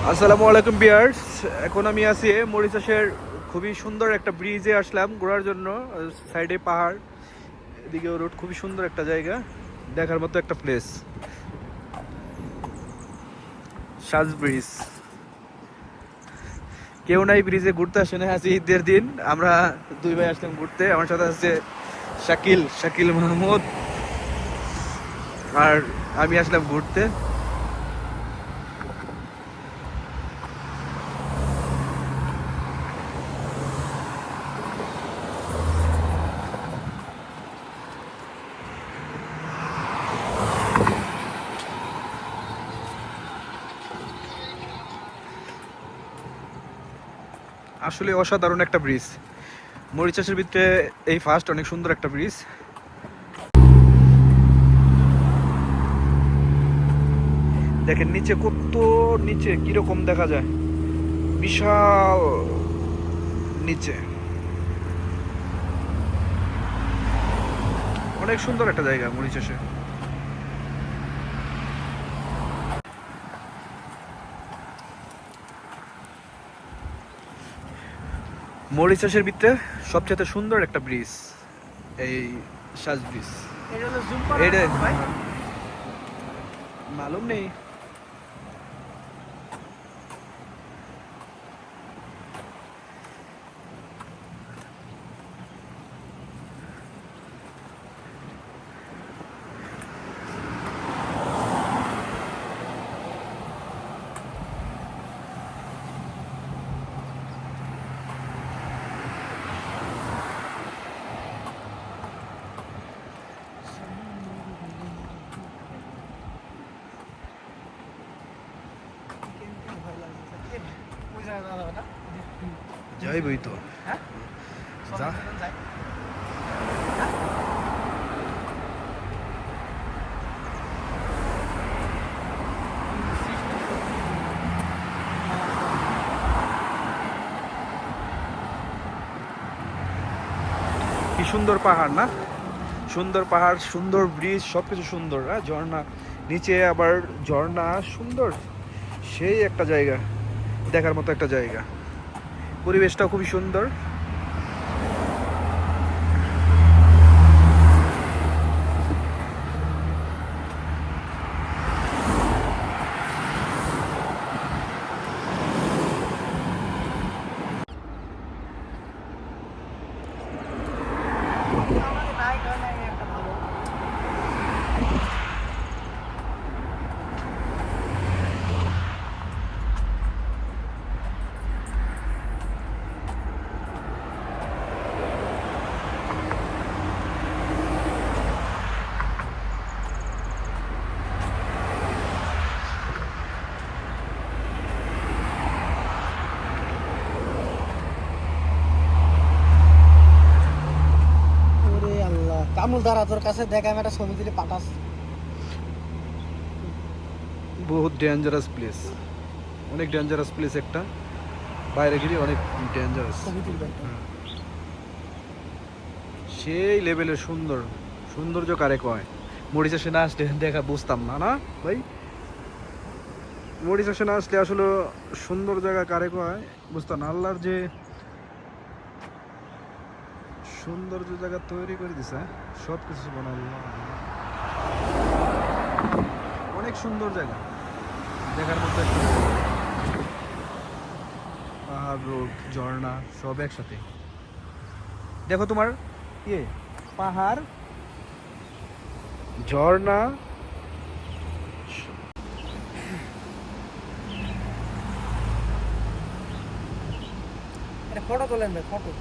আসসালামু আলাইকুম বিয়ার্স। এখন আমি আছি মরিশাসের খুবই সুন্দর একটা ব্রিজে আসলাম ঘোরার জন্য। সাইডে পাহাড়, এদিকে রোড, খুবই সুন্দর একটা জায়গা, দেখার মতো একটা প্লেস, সাজ ব্রিজ। কেউ নাই ব্রিজে ঘুরতে আসে না, আজকে ঈদের দিন। আমরা দুই ভাই আসলাম ঘুরতে। আমার সাথে আছে শাকিল শাকিল মাহমুদ, আর আমি আসলাম ঘুরতে। আসলে অসাধারণ একটা ব্রিজ, মরিশাসের ভিতরে এই ফার্স্ট অনেক সুন্দর একটা ব্রিজ। দেখেন নিচে কত, নিচে কিরকম দেখা যায়, বিশাল নিচে। অনেক সুন্দর একটা জায়গা মরিশাসে। মরিশাসের ভিতরে সবচেয়ে সুন্দর একটা ব্রিজ এই সাজ ব্রিজ। এটা মালুম নেই। যাইবই তো, যা। কি সুন্দর পাহাড় না, সুন্দর পাহাড়, সুন্দর ব্রিজ, সবকিছু সুন্দর। ঝর্ণা, নিচে আবার ঝর্ণা, সুন্দর। সেই একটা জায়গা, দেখার মতো একটা জায়গা, পরিবেশটাও খুবই সুন্দর। ওরে আল্লাহ, কামুল দাঁড়া, তোর কাছে দেখা আমি একটা ছবি দিলে পাঠাস। বহুত ডেঞ্জারাস প্লেস, অনেক ডেঞ্জারাস প্লেস একটা, বাইরে গিয়ে অনেক ডেঞ্জারাস। ছবি তুলবে একটা। সেই লেভেলের সুন্দর, সৌন্দর্য কারে কয়? মরিশাসে না আসলে দেখা বুঝতাম না, না ভাই? মরিশাসে না আসলে আসলে সুন্দর জায়গা কারে কয় বুঝতাম না। আল্লাহর যে সৌন্দর্য জায়গা তৈরি করে দিছে, সব কিছু আল্লাহ। অনেক সুন্দর জায়গা, দেখার মতো একটা জায়গা। পাহাড়, রোড, ঝর্ণা সব একসাথে। দেখো তোমার ইয়ে, পাহাড়, ঝর্ণা। এটা ফটো তোলেন ভাই, ফটো।